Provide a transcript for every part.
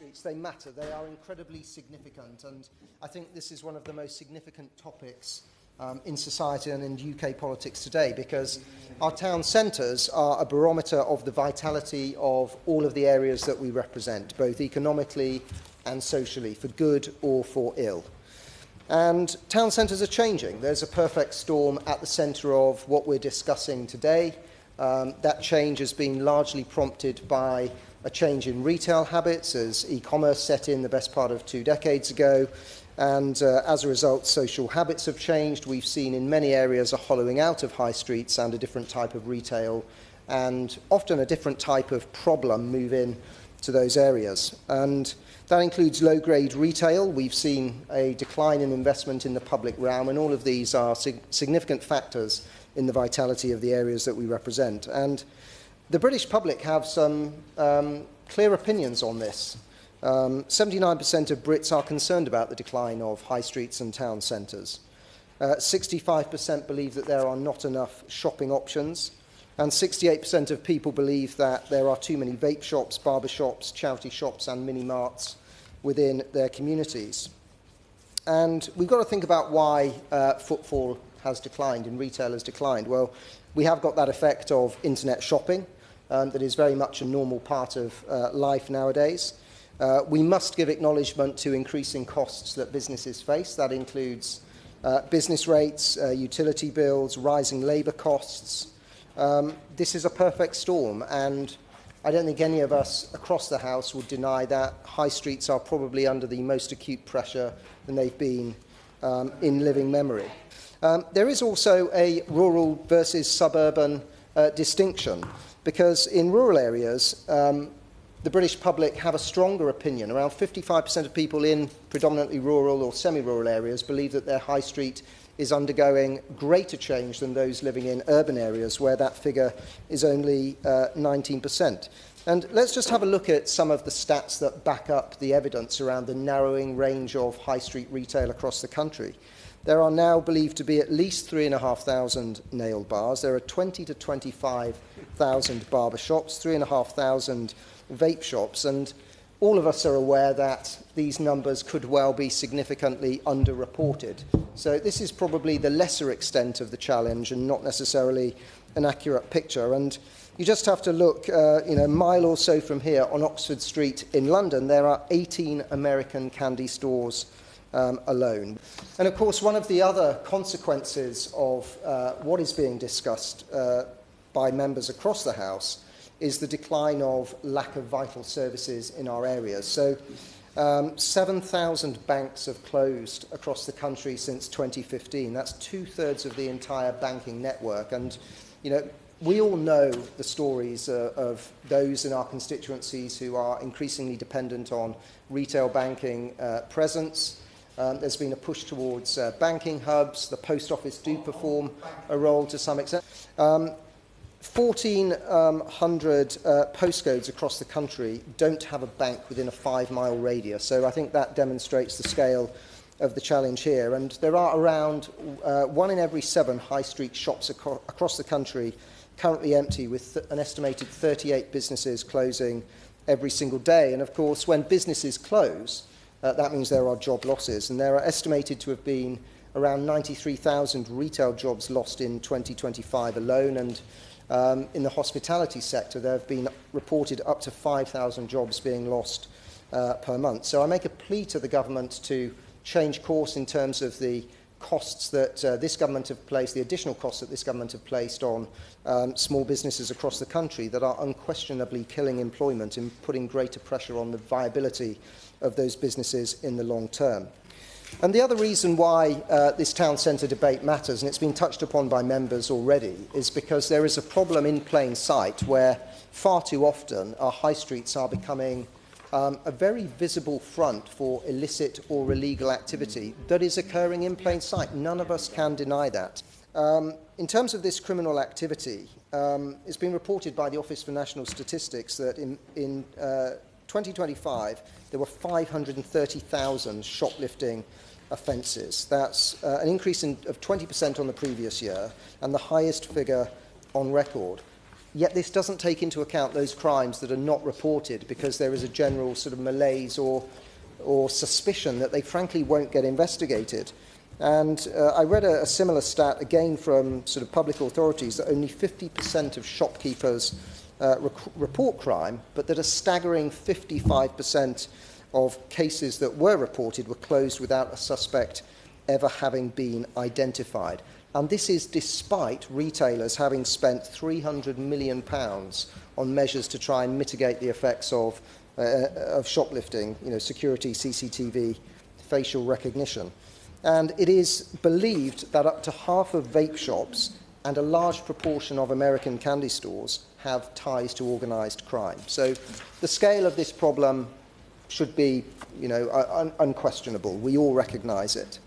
streets, they matter. They are incredibly significant, and I think this is one of the most significant topics in society and in UK politics today, because our town centres are a barometer of the vitality of all of the areas that we represent, both economically and socially, for good or for ill. And town centres are changing. There's a perfect storm at the centre of what we're discussing today. That change has been largely prompted by a change in retail habits as e-commerce set in the best part of 2 decades ago. And as a result, social habits have changed. We've seen in many areas a hollowing out of high streets and a different type of retail, and often a different type of problem move in to those areas. And that includes low-grade retail. We've seen a decline in investment in the public realm, and all of these are significant factors in the vitality of the areas that we represent. And the British public have some clear opinions on this. 79% of Brits are concerned about the decline of high streets and town centres. 65% believe that there are not enough shopping options, and 68% of people believe that there are too many vape shops, barber shops, charity shops and mini-marts within their communities. And we've got to think about why footfall has declined and retail has declined. Well, we have got that effect of internet shopping that is very much a normal part of life nowadays. We must give acknowledgement to increasing costs that businesses face. That includes business rates, utility bills, rising labour costs. This is a perfect storm, and I don't think any of us across the House would deny that high streets are probably under the most acute pressure than they've been in living memory. There is also a rural versus suburban distinction, because in rural areas, the British public have a stronger opinion. Around 55% of people in predominantly rural or semi-rural areas believe that their high street is undergoing greater change than those living in urban areas, where that figure is only 19%. And let's just have a look at some of the stats that back up the evidence around the narrowing range of high street retail across the country. There are now believed to be at least 3,500 nail bars. There are 20 to 25,000 barber shops, 3,500 vape shops, and all of us are aware that these numbers could well be significantly underreported. So this is probably the lesser extent of the challenge and not necessarily an accurate picture. And you just have to look, a mile or so from here on Oxford Street in London, there are 18 American candy stores alone. And of course, one of the other consequences of what is being discussed by members across the House is the decline of lack of vital services in our areas. So 7,000 banks have closed across the country since 2015. That's 2/3 of the entire banking network. And, we all know the stories of those in our constituencies who are increasingly dependent on retail banking presence. There's been a push towards banking hubs. The post office do perform a role to some extent. 1,400 postcodes across the country don't have a bank within a 5-mile radius. So I think that demonstrates the scale of the challenge here. And there are around 1 in every 7 high street shops across the country currently empty, with an estimated 38 businesses closing every single day. And of course, when businesses close, that means there are job losses. And there are estimated to have been around 93,000 retail jobs lost in 2025 alone. And in the hospitality sector, there have been reported up to 5,000 jobs being lost per month. So I make a plea to the government to change course in terms of the costs that this government have placed, the additional costs that this government have placed on small businesses across the country that are unquestionably killing employment and putting greater pressure on the viability of those businesses in the long term. And the other reason why this town centre debate matters, and it's been touched upon by members already, is because there is a problem in plain sight where far too often our high streets are becoming a very visible front for illicit or illegal activity that is occurring in plain sight. None of us can deny that. In terms of this criminal activity, it's been reported by the Office for National Statistics that in 2025, there were 530,000 shoplifting offences. That's an increase of 20% on the previous year and the highest figure on record. Yet this doesn't take into account those crimes that are not reported because there is a general sort of malaise or suspicion that they frankly won't get investigated. And I read a similar stat, again from sort of public authorities, that only 50% of shopkeepers report crime, but that a staggering 55% of cases that were reported were closed without a suspect ever having been identified. And this is despite retailers having spent £300 million on measures to try and mitigate the effects of shoplifting, security, CCTV, facial recognition. And it is believed that up to half of vape shops and a large proportion of American candy stores have ties to organised crime. So the scale of this problem should be, unquestionable. We all recognise it.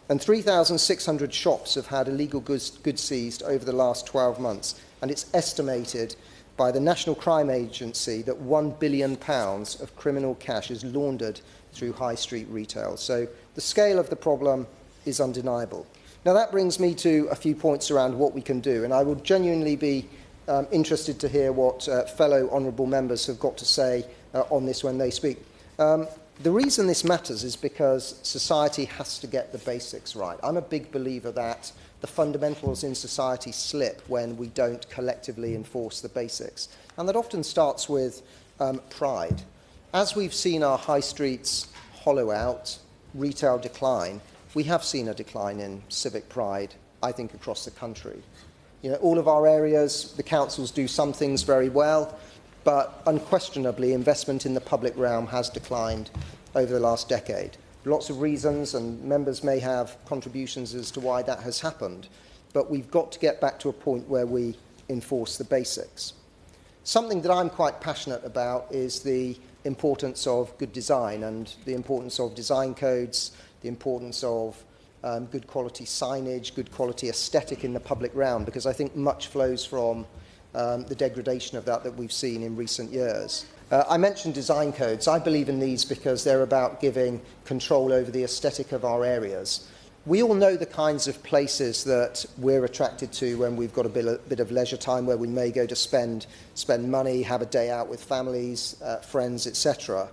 And 3,600 shops have had illegal goods seized over the last 12 months. And it's estimated by the National Crime Agency that £1 billion of criminal cash is laundered through high street retail. So the scale of the problem is undeniable. Now that brings me to a few points around what we can do. And I would genuinely be interested to hear what fellow honourable members have got to say on this when they speak. The reason this matters is because society has to get the basics right. I'm a big believer that the fundamentals in society slip when we don't collectively enforce the basics. And that often starts with pride. As we've seen our high streets hollow out, retail decline, we have seen a decline in civic pride, I think, across the country. All of our areas, the councils do some things very well, but unquestionably investment in the public realm has declined over the last decade. Lots of reasons, and members may have contributions as to why that has happened, but we've got to get back to a point where we enforce the basics. Something that I'm quite passionate about is the importance of good design and the importance of design codes, the importance of good quality signage, good quality aesthetic in the public realm, because I think much flows from the degradation of that we've seen in recent years. I mentioned design codes. I believe in these because they're about giving control over the aesthetic of our areas. We all know the kinds of places that we're attracted to when we've got a bit of leisure time, where we may go to spend money, have a day out with families, friends, etc.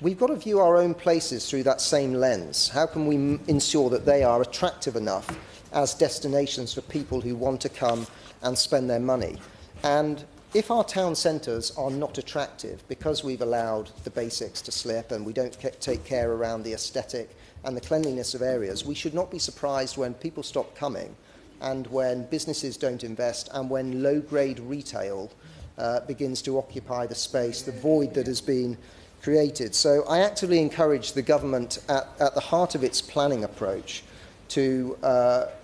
We've got to view our own places through that same lens. How can we ensure that they are attractive enough as destinations for people who want to come and spend their money? And if our town centres are not attractive because we've allowed the basics to slip and we don't take care around the aesthetic and the cleanliness of areas, we should not be surprised when people stop coming and when businesses don't invest and when low-grade retail begins to occupy the space, the void that has been created. So I actively encourage the government at the heart of its planning approach to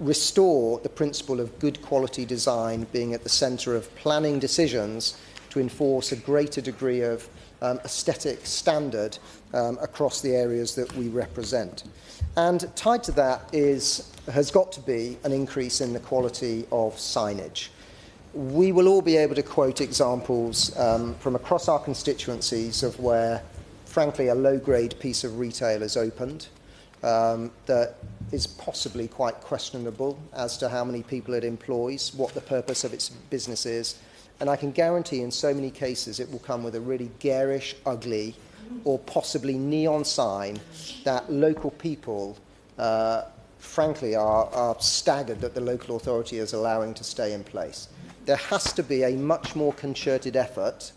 restore the principle of good quality design being at the centre of planning decisions to enforce a greater degree of aesthetic standard across the areas that we represent. And tied to that has got to be an increase in the quality of signage. We will all be able to quote examples from across our constituencies of where, frankly, a low-grade piece of retail is opened that is possibly quite questionable as to how many people it employs, what the purpose of its business is. And I can guarantee in so many cases it will come with a really garish, ugly, or possibly neon sign that local people, frankly, are staggered that the local authority is allowing to stay in place. There has to be a much more concerted effort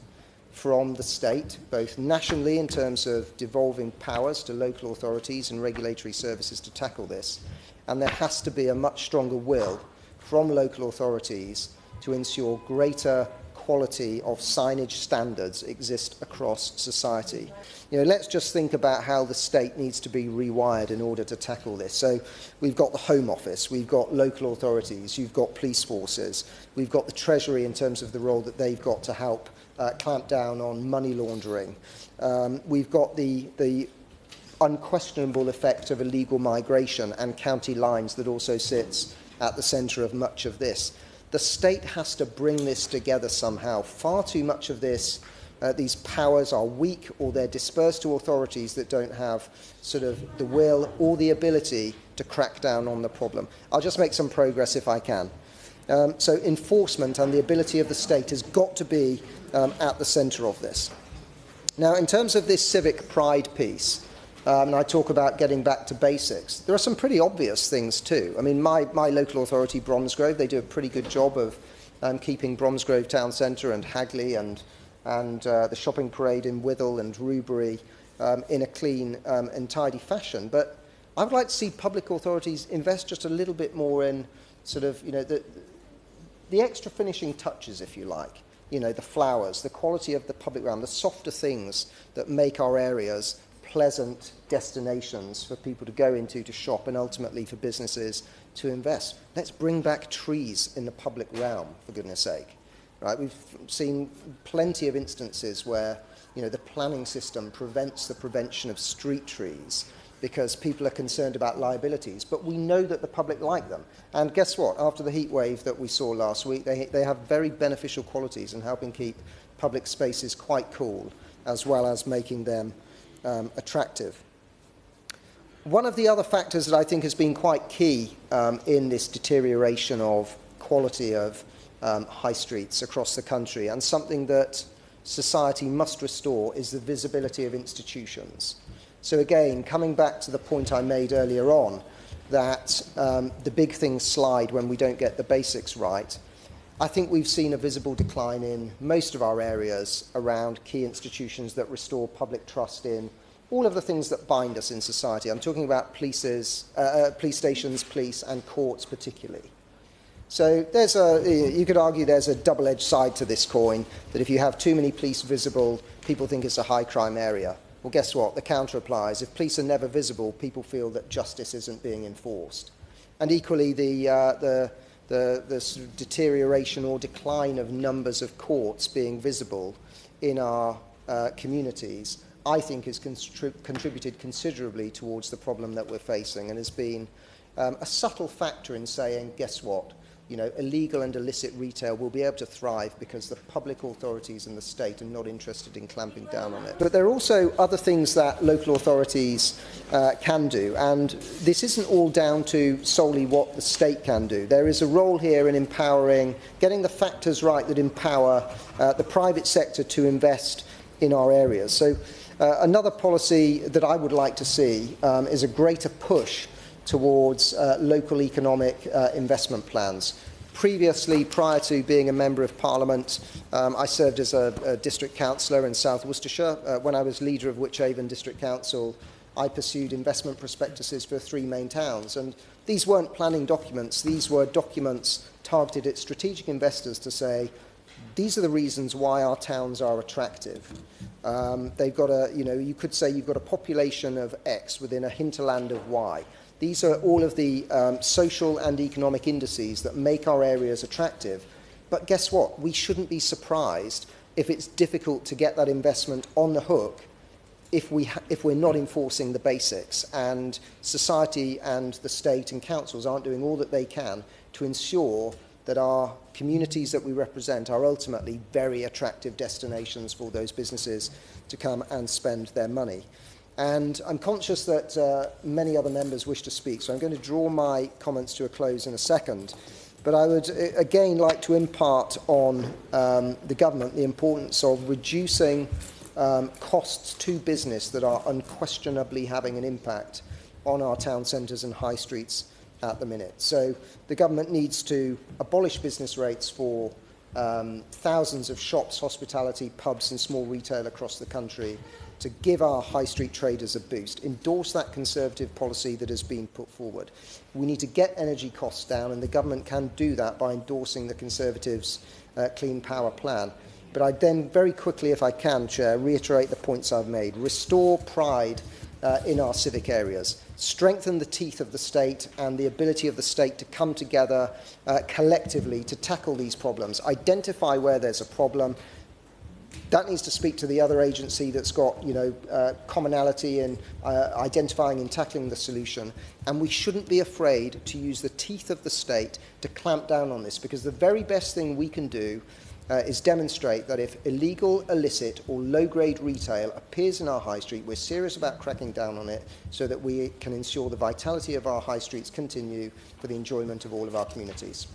from the state, both nationally in terms of devolving powers to local authorities and regulatory services to tackle this, and there has to be a much stronger will from local authorities to ensure greater quality of signage standards exist across society. Let's just think about how the state needs to be rewired in order to tackle this. So we've got the Home Office, we've got local authorities, you've got police forces, we've got the Treasury in terms of the role that they've got to help clamp down on money laundering. We've got the unquestionable effect of illegal migration and county lines that also sits at the centre of much of this. The state has to bring this together somehow. Far too much of this, these powers are weak, or they're dispersed to authorities that don't have sort of the will or the ability to crack down on the problem. I'll just make some progress if I can. So enforcement and the ability of the state has got to be at the centre of this. Now, in terms of this civic pride piece, and I talk about getting back to basics, there are some pretty obvious things too. I mean, my local authority, Bromsgrove, they do a pretty good job of keeping Bromsgrove town centre and Hagley and the shopping parade in Withell and Rubery in a clean and tidy fashion. But I would like to see public authorities invest just a little bit more in sort of, the extra finishing touches, if you like. The flowers, the quality of the public realm, the softer things that make our areas pleasant destinations for people to go into, to shop, and ultimately for businesses to invest. Let's bring back trees in the public realm, for goodness sake. Right? We've seen plenty of instances where the planning system prevents the prevention of street trees because people are concerned about liabilities, but we know that the public like them. And guess what? After the heat wave that we saw last week, they have very beneficial qualities in helping keep public spaces quite cool, as well as making them attractive. One of the other factors that I think has been quite key in this deterioration of quality of high streets across the country, and something that society must restore, is the visibility of institutions. So again, coming back to the point I made earlier on, that the big things slide when we don't get the basics right, I think we've seen a visible decline in most of our areas around key institutions that restore public trust in all of the things that bind us in society. I'm talking about police stations, police, and courts particularly. So you could argue there's a double-edged side to this coin, that if you have too many police visible, people think it's a high crime area. Well, guess what? The counter applies. If police are never visible, people feel that justice isn't being enforced. And equally, the sort of deterioration or decline of numbers of courts being visible in our communities, I think has contributed considerably towards the problem that we're facing, and has been a subtle factor in saying, guess what? Illegal and illicit retail will be able to thrive because the public authorities and the state are not interested in clamping down on it. But there are also other things that local authorities can do, and this isn't all down to solely what the state can do. There is a role here in empowering, getting the factors right that empower the private sector to invest in our areas. So another policy that I would like to see is a greater push towards local economic investment plans. Previously, prior to being a Member of Parliament, I served as a district councillor in South Worcestershire. When I was leader of Wychavon District Council, I pursued investment prospectuses for 3 main towns. And these weren't planning documents, these were documents targeted at strategic investors to say, these are the reasons why our towns are attractive. They've got you could say you've got a population of X within a hinterland of Y. These are all of the social and economic indices that make our areas attractive. But guess what? We shouldn't be surprised if it's difficult to get that investment on the hook if we're not enforcing the basics, and society and the state and councils aren't doing all that they can to ensure that our communities that we represent are ultimately very attractive destinations for those businesses to come and spend their money. And I'm conscious that many other members wish to speak, so I'm going to draw my comments to a close in a second. But I would again like to impart on the government the importance of reducing costs to business that are unquestionably having an impact on our town centres and high streets at the minute. So the government needs to abolish business rates for thousands of shops, hospitality, pubs and small retail across the country, to give our high street traders a boost, endorse that Conservative policy that has been put forward. We need to get energy costs down, and the government can do that by endorsing the Conservatives' Clean Power Plan. But I'd then very quickly, if I can, Chair, reiterate the points I've made. Restore pride in our civic areas. Strengthen the teeth of the state and the ability of the state to come together collectively to tackle these problems. Identify where there's a problem. That needs to speak to the other agency that's got, commonality in identifying and tackling the solution. And we shouldn't be afraid to use the teeth of the state to clamp down on this, because the very best thing we can do is demonstrate that if illegal, illicit or low-grade retail appears in our high street, we're serious about cracking down on it so that we can ensure the vitality of our high streets continue for the enjoyment of all of our communities.